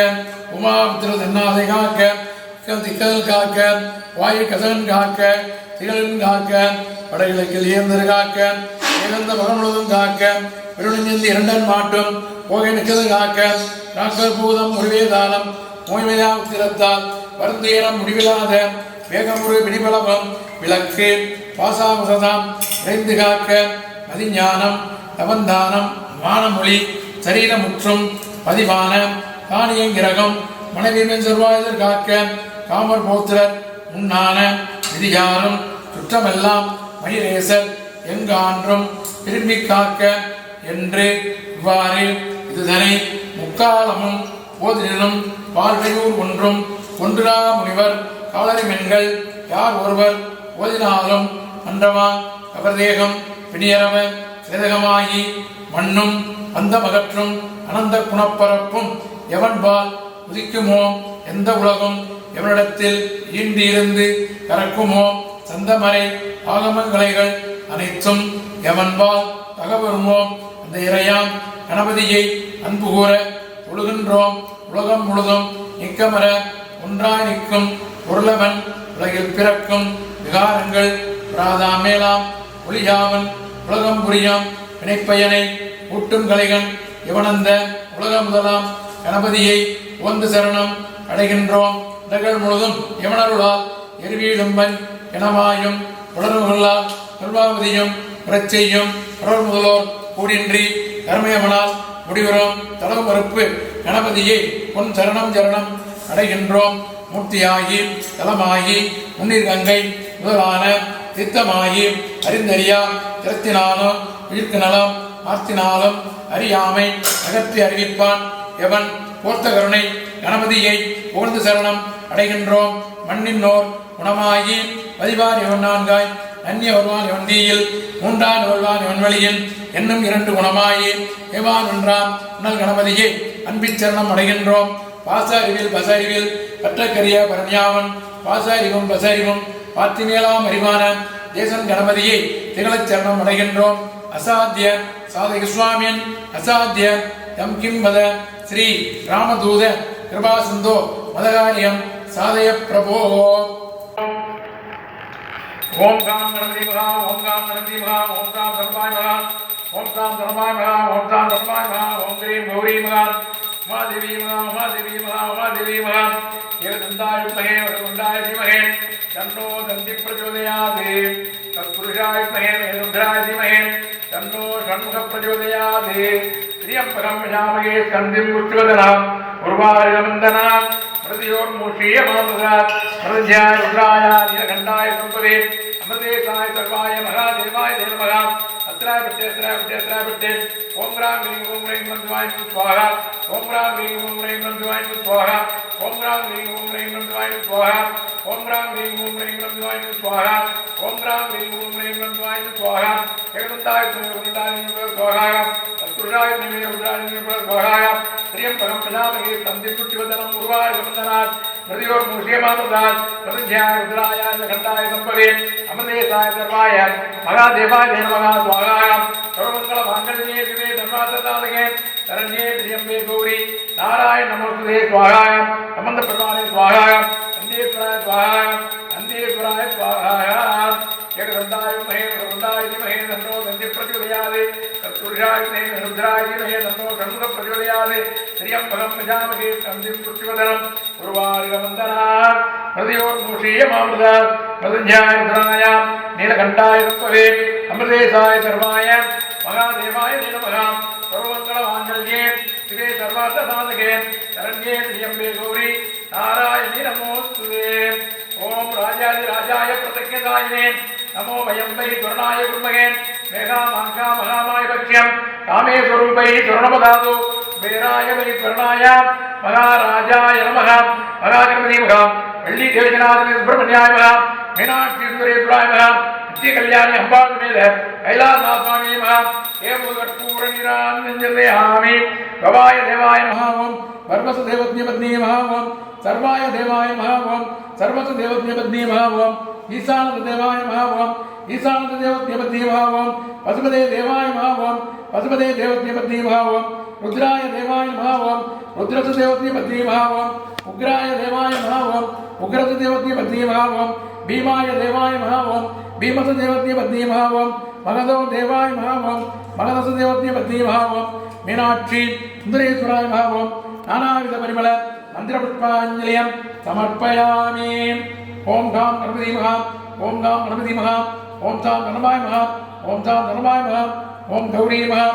உமாபுத்திர தென்னாதை காக்க திக்கல் காக்க வாயு கசகன் காக்க திகழன் காக்க வடகிழக்கில் ஏந்தர் காக்க ஏகந்த மகமுழுதும் காக்க பெருநெஞ்சந்தி இரண்டன் மாட்டும் போகை நிற்கது காக்க நாக்கர் பூதம் முடிவேதானம் மோய்மையா உத்திரத்தால் வருந்தேரம் முடிவில்லாத வேகமுறு பிடிபலவம் விளக்கு பாசாவசதாம் விரைந்து காக்க மதிஞானம் தவந்தானம் மானமொழி சரீரமுற்றும் பதிவான காணியங்கிரகம் மனைவியின் செல்வாயுதர் காக்க காமர் போத்திரர் முன்னான விதியாரும் சுற்றமெல்லாம் மயிரேசர் எங்கான்றும் திரும்பி காக்க என்று இவ்வாறு இதுதனை முக்காலமும் போதிலும் வாழ்வையூர் ஒன்றும் ஒன்றுரா முனிவர் காலரிமென்கள் யார் ஒருவர் ஓதினாலும் அன்றவா கவர்தேகம் பிணியரவ சேதகமாகி மண்ணும் அந்தமகற்றும் அனந்த குணப்பரப்பும் எவன்பால் உதிக்குமோ எந்த உலகம் எவனிடத்தில் ஈண்டியிருந்து கறக்குமோ சந்தமறை ஆகமங்களைகள் அனைத்தும் எவன்பால் தகவருமோ அந்த இறையாம் கணபதியை அன்பு கூற ஒழுகின்றோம் உலகம் முழுதும் நிற்கமர ஒன்றாய் நிற்கும் பொருளவன் உலகில் பிறக்கும் விகாரங்கள் பிராதாமேலாம் ஒளியாவன் உலகம் புரியாம் வினைப்பயனை ஊட்டும் கலைகன் இவனந்த உலக முதலாம் கணபதியை உவந்து சரணம் அடைகின்றோம் இடங்கள் முழுதும் யமனருளால் எருவீடும்பன் எனமாயும் உடனுகளால் கல்வாவதியும் பிரச்சையும் கடல் முதலோர் கூடின்றி கர்மயமனால் முடிவரும் தளவு மறுப்பு கணபதியை பொன் சரணம் சரணம் அடைகின்றோம் மூர்த்தியாகி தலமாகி முன்னீர் கங்கை முதலான தித்தமாகி அறிந்தறியா திறத்தினாலும் உயிர்க்கு நலம் ஆர்த்தினாலும் அறியாமை அகற்றி அறிவிப்பான் எவன் போர்த்த கருணை கணபதியை புகழ்ந்து சரணம் அடைகின்றோம் மண்ணின்னோர் குணமாகி பதிவார் எவன் நான்காய் அந்நிய வருவான் எவன் தீயில் மூன்றான் வருவான் எவன் வழியில் என்னும் இரண்டு குணமாயி ஏவான் ஒன்றாம் உணல் கணபதியை அன்பிச் சரணம் அடைகின்றோம் பாச அறிவில் பச அறிவில் பற்றக்கரிய பரணியாவன் பாச அறிவும் பச அறிவும் பாத்திமேலாம் அறிவான தேசன் கணபதியை திகழச் சரணம் அடைகின்றோம் அசாத்திய சாதக சுவாமியன் அசாத்திய எம் கிம் வத ஸ்ரீ ராமதூத கிருபா சிந்தோ மதகாரியம் சாதய பிரபோ. ஓம் காம் கணபதி மகா ஓம் காம் கணபதி மகா ஓம் காம் தர்மாய் மகா ஓம் காம் தர்மாய் மகா ஓம் காம் தர்மாய் மகா ஓம் ஸ்ரீம் கௌரி மகா உமாதேவி மகா உமாதேவி மகா உமாதேவி மகா ஏகதந்தாய வித்மஹே வசுந்தாய தீமஹே தன்னோ தந்தி பிரச்சோதயாத் தத்புருஷாய வித்மஹே மேருத்ராய தீமஹே தன்னோ ஷண்முக பிரச்சோதயாத் ஸ்ரீயம்பகம் விஜாமகே ஸ்கந்திம் உச்சோதனாம் உர்வாரிதமந்தனாம் பிரதியோர்மூஷீயமானுதாத் பிரத்யாய ருத்ராய நீலகண்டாய சம்பவே அமதேசாய சர்வாய மகாதேவாய தேவமகா அத்ராய பட்டே ஓம் ராம் ஹ்ரீம் ஓம் ஹ்ரீம் நந்த்வாய ஸ்வாஹா ஓம் ராம் ஹ்ரீம் ஓம் ஹ்ரீம் நந்த்வாய ஸ்வாஹா ஓம் ராம் ஹ்ரீம் ஓம் ஹ்ரீம் நந்த்வாய ஸ்வாஹா ஓம் ராம் ரீம் ஓம் ரீம் ரம் துவாய் ஸ்வாஹா ஓம் ராம் ரீம் ஓம் ரீம் ரம் துவாய் ஸ்வாஹா ஏகந்தாய் உருண்டாய் ஸ்வாஹா தத்புருஷாய நிமே உருண்டாய் ஸ்வாஹா ஸ்ரீயம் பரம் பிரஜாபதி தந்தி புத்திவதனம் உருவாய் வந்தனாத் நதியோர் மூஷியமானதாத் பிரதிஜ்யாய ருத்ராய கண்டாய சம்பவே அமதேசாய சர்வாய மகாதேவாய நமஹ ஸ்வாஹா சர்வமங்கள மாங்கல்யே சிவே தர்மாசதாதகே சரண்யே திரியம்பே கௌரி நாராயண நமஸ்தே ஸ்வாஹா சம்பந்த பிரதானே ஸ்வாஹா நந்தீஸ்வராய ஸ்வாஹா நந்தீஸ்வராய ஸ்வாஹா ஏகதந்தாய மஹே பிரபந்தாய மஹே தன்னோ தந்தி பிரச்சோதயாதே தத்புருஷாய மஹே ருத்ராய மஹே தன்னோ சண்முக பிரச்சோதயாதே ஸ்ரீயம்பகம் பிரஜாமகே தந்தி புத்திவதனம் உருவாரிக வந்தனாத் நதியோர் மூஷீயமாமృதாத் பிரதிஜ்யாய ருத்ராய நீலகண்டாய சம்பவே அமிர்தேசாய சர்வாய மகாதேவாய நமஹ சர்வமங்கள மாங்கல்யே சிவே சர்வார்த்த சாதகே சரண்யே திரியம்பே கௌரி நாராயணி நமோஸ்துதே ஓம் ராஜாதி ராஜாய பிரதக்ஞதாயினே நமோ வயம் வை துரணாய குர்மகே மேகா மாங்கா மகாமாய பக்ஷ்யம் காமே ஸ்வரூபை துரணபதாது வேராய வை துரணாய மகாராஜாய நமஹ மகாகணபதி மகா வெள்ளி தேவஜனாதிபதி சுப்பிரமணியாய மகா மீனாட்சி சுந்தரேஸ்வராய மகா நித்திய கல்யாணி அம்பாள் மேல கைலாசநாசாமி மகா ஏபூர்கற்பூர நீராஞ்சலேயாமி கவாய தேவாய மகா ஓம் பர்மச தேவத்யபத்னி மகா ஓம் சர்வாய தேவாய மகா ஓம் சர்வச தேவத்யபத்னி மகா ஓம் ஈசானந்த தேவாய மகா ஓம் ஈசானந்த தேவத்யபத்னி மகா ஓம் பசுபதே தேவாய மகா ஓம் பசுபதே தேவத்யபத்னி மகா ஓம் ருத்ராய தேவாய மகா ஓம் ருத்ரச தேவத்யபத்னி மகா ஓம் உக்ராய தேவாய மகா ஓம் உக்ரச தேவத்யபத்னி மகா ஓம் भीमाय देवाय महा ओम भीमस देवत्य पत्नी महा ओम मगधो देवाय महा ओम मगधस देवत्य पत्नी महा ओम मीनाक्षी सुंदरेश्वराय महा ओम नानाविध परिमल मंत्र पुष्पांजलिं समर्पयामि ओम धाम गणपति महा ओम धाम गणपति महा ओम धाम गणमाय महा ओम धाम गणमाय महा ओम गौरी महा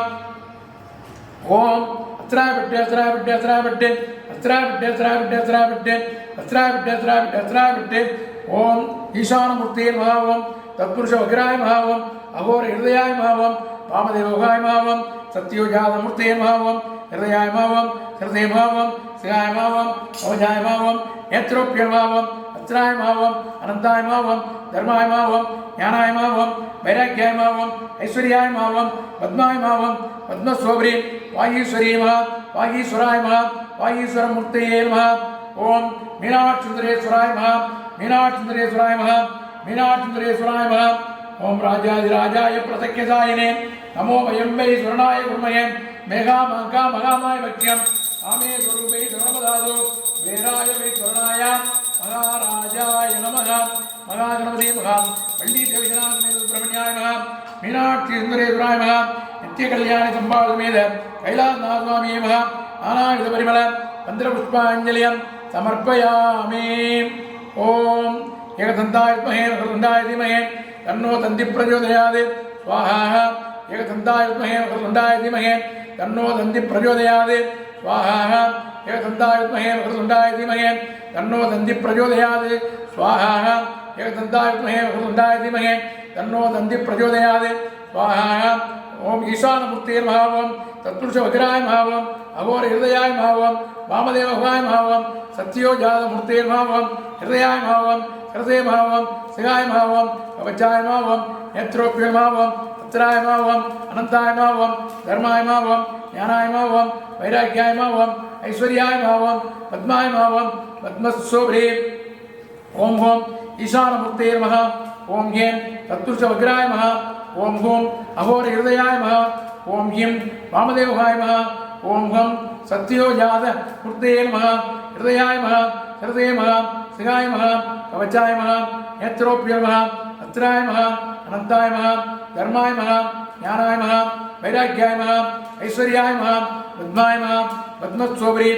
ओम अस्त्राविड्य अस्त्राविड्य अस्त्राविड्य अस्त्राविड्य अस्त्राविड्य अस्त्राविड्य अस्त्राविड्य अस्त्राविड्य अस्त्राविड्य ओम ईशानमूर्ते महा ओम तत्पुरुष वज्राय महा ओम अघोर हृदयाय महा ओम वामदेवोगाय महा ओम सत्योजातमूर्ते महा ओम हृदयाय महा ओम हृदय महा ओम सिंहाय महा ओम अवजाय महा ओम नेत्रोप्य महा ओम अत्राय महा ओम अनंताय महा ओम धर्माय महा ओम ज्ञानाय महा ओम वैराग्याय महा ओम ऐश्वर्याय महा ओम पद्माय महा ओम पद्मस्वरी वागीश्वरी महा वागीश्वराय महा वागीश्वरमूर्ते महा ओम मीनाक्षीसुंदरेश्वराय महा मीनाक्षीसुंदरेश्वराय महा मीनाक्षीसुंदरेश्वराय महा ओम राजाधिराजाय प्रतक्यदायिने नमो वयं वै स्वर्णाय कुर्महे मेघा मांका महामाय भक्ष्यं कामे स्वरूपै सर्वदादो वेराय वै स्वर्णाय महाराजाय नमः महागणपति महा वल्ली देवजनाय सुब्रह्मण्याय महा मीनाक्षी सुंदरेश्वराय महा नित्य कल्याणी संभाळ समेत कैलासनाथस्वामी महा नानाविध परिमल मंत्र पुष्पांजलिं समर्पयामि ओम एकदन्ताय विद्महे वक्रतुण्डाय धीमहि तन्नो तन्ति प्रचोदयात् स्वाहा एकदन्ताय विद्महे वक्रतुण्डाय धीमहि तन्नो तन्ति प्रचोदयात् स्वाहा एकदन्ताय विद्महे वक्रतुण्डाय धीमहि तन्नो तन्ति प्रचोदयात् स्वाहा एकदन्ताय विद्महे वक्रतुण्डाय धीमहि तन्नो तन्ति प्रचोदयात् स्वाहा ओम ईशानमूर्ते महा ओम तत्पुरुष वज्राय महा ओम अघोर हृदयाय महा ओम वामदेवोगाय महा ओम सत्योजातमूर्ते महा ओम हृदयाय महा ओम हृदय महा ओम सिंहाय महा ओम कवचाय महा ओम नेत्रोप्य महा ओम अत्राय महा ओम अनंताय महा ओम धर्माय महा ओम ज्ञानाय महा ओम वैराग्याय महा ओम ऐश्वर्याय महा ओम पद्माय महा ओम पद्मशोभे ओम ओम ईशानमूर्ते महा ओम ह्रीं तत्पुरुष वज्राय महा ओम हुं अघोर हृदयाय महा ओम ह्रीं वामदेवोगाय महा ओम हं सत्योजातमूर्ते महा हृदयाय महा हृदय महा सिंहाय महा कवचाय महा नेत्रोप्य महा अत्राय महा अनंताय महा धर्माय महा ज्ञानाय महा वैराग्याय महा ऐश्वर्याय महा पद्माय महा पद्मशोभे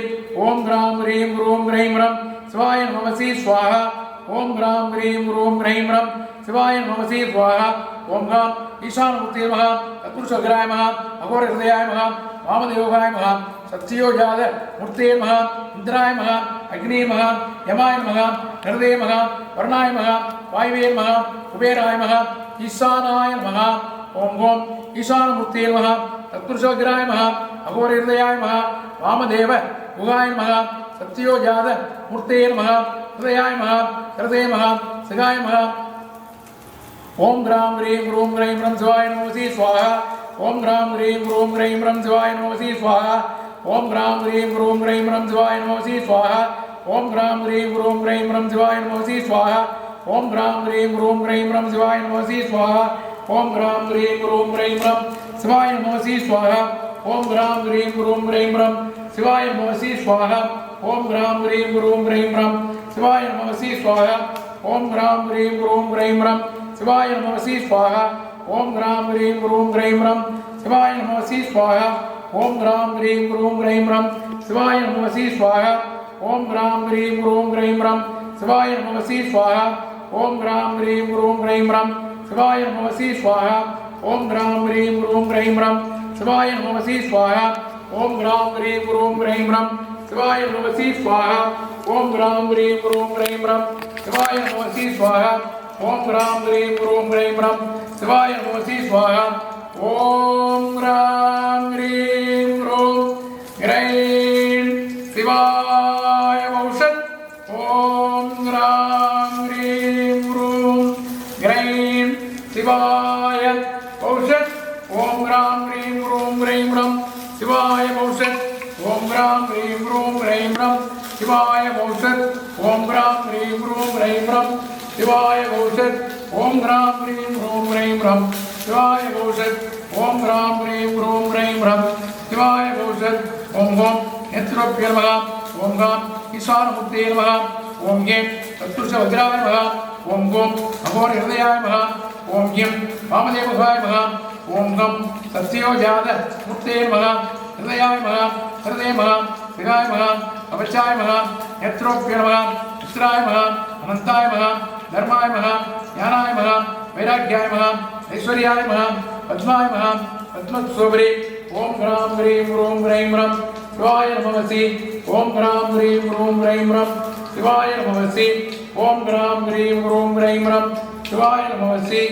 ओम ग्रां ह्रीं ह्रूं ह्रैं रं शिवाय नमसि स्वाहा ओम ग्रां ह्रीं ह्रूं ह्रैं रं शिवाय नमसि स्वाहा ओम गां ईशानमूर्ते महा तत्पुरुषग्राय महा अघोर हृदयाय महा वामदेवोगाय महा सत्योजातमूर्ते महा इंद्राय महा अग्नि महा यमाय महा हृदय महा वर्णाय महा वायवे महा कुबेराय महा ईशानाय महा ओम ओम ईशानमूर्ते महा तत्पुरुषग्राय महा अघोर हृदयाय महा वामदेव उगाय महा சத்யோஜாத மூர்த்தே நமः ஹிருதயாய நமः ஹிருதே நமः சிகாய நமः ஓம் கிராம் ஹ்ரீம் க்ரூம் க்ரைம் ரம் சிவாய நமோசி ஸ்வாஹா ஓம் கிராம் ஹ்ரீம் க்ரூம் க்ரைம் ரம் சிவாய நமோசி ஸ்வாஹா ஓம் கிராம் ஹ்ரீம் க்ரூம் க்ரைம் ரம் சிவாய நமோசி ஸ்வாஹா ஓம் கிராம் ஹ்ரீம் க்ரூம் க்ரைம் ரம் சிவாய நமோசி ஸ்வாஹா ஓம் கிராம் ஹ்ரீம் க்ரூம் க்ரைம் ரம் சிவாய நமோசி ஸ்வாஹா ஓம் கிராம் ஹ்ரீம் க்ரூம் க்ரைம் ரம் சிவாய நமோசி ஸ்வாஹா ஓம் கிராம் ஹ்ரீம் க்ரூம் க்ரைம் ரம் சிவாய நமோசி ஸ்வாஹா ஓம் கிராம் ஹ்ரீம் க்ரூம் க்ரைம் ரம் சிவாய நமோசி ஸ்வாஹா ஓம் கிராம் ஹ்ரீம் க்ரூம் க்ரைம் ரம் சிவாய நமோசி ஸ்வாஹா ஓம் கிராம் ஹ்ரீம் க்ரூம் க்ரைம் ரம் சிவாய நமோசி ஸ்வாஹா ஓம் கிராம் ஹ்ரீம் க்ரூம் க்ரைம் ரம் சிவாய நமோசி ஸ்வாஹா ஓம் கிராம் ஹ்ரீம் க்ரூம் க்ரைம் ரம் சிவாய நமோசி ஸ்வாஹா ஓம் கிராம் ஹ்ரீம் க்ரூம் க்ரைம் ரம் சிவாய நமோசி ஸ்வாஹா ஓம் கிராம் ஹ்ரீம் க்ரூம் க்ரைம் ரம் சிவாய நமோசி ஸ்வாஹா ஓம் கிராம் ஹ்ரீம் க்ரூம் க்ரைம் ரம் சிவாய நமோசி ஸ்வாஹா ஓம் கிராம் ஹ்ரீம் க்ரூம் க்ரைம் ரம் சிவாய நமோசி ஸ்வாஹா ஓம் கிராம் ஹ்ரீம் க்ரூம் க்ரைம் ரம் சிவாய நமோசி ஸ்வாஹா ஓம் கிராம் ஹ்ரீம் க்ரூம் க்ரைம் சிவாய மௌஷத் ஓம் கிராம் ஹ்ரீம் க்ரூம் க்ரைம் சிவாய மௌஷத் ஓம் கிராம் ஹ்ரீம் க்ரூம் க்ரைம் ரம் சிவாய மௌஷத் ஓம் கிராம் ஹ்ரீம் க்ரூம் க்ரைம் ரம் சிவாய மௌஷத் ஓம் கிராம் ஹ்ரீம் க்ரூம் க்ரைம் ரம் சிவாய மௌஷத் ஓம் கிராம் ஹ்ரீம் க்ரூம் க்ரைம் ரம் சிவாய மௌஷத் ஓம் கிராம் ஹ்ரீம் க்ரூம் க்ரைம் ரம் சிவாய மௌஷத் ஓம் ஓம் நேத்ரோப்ய நமः ஓம் காம் ஈசானமூர்த்தே நமः ஓம் ஏம் தத்துஷ வஜ்ராய நமः ஓம் ஓம் அகோர ஹிருதயாய நமः ஓம் ஏம் வாமதேவாய நமः ஓம் கம் சத்யோஜாத மூர்த்தே நமः ஹிருதயாய நமः ஹிருதே நமः சிகாய நமः கவச்சாய நமः நேத்ரோப்ய நமः மித்ராய நமः அனந்தாய நமः தர்மாய நமः ஞானாய நமः வைராக்கியாய நமः ஐஸ்வர்யாய நமः பத்மாய நமः பத்மஸ்வபரி ஓம் கிராம் ஹ்ரீம் க்ரூம் க்ரைம் ரம் சிவாய நமமசி ஓம் கிராம் ஹ்ரீம் க்ரூம் க்ரைம் ரம் சிவாய நமமசி ஓம் கிராம் ஹ்ரீம் க்ரூம் க்ரைம் ரம் சிவாய நமமசி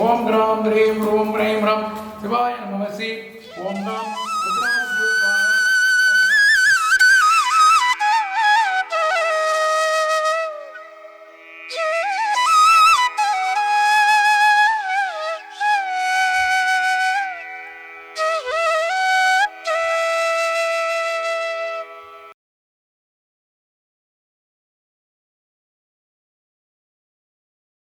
ஓம் கிராம் ஹ்ரீம் க்ரூம் க்ரைம் ரம் சிவாய நமமசி ஓம் கிராம்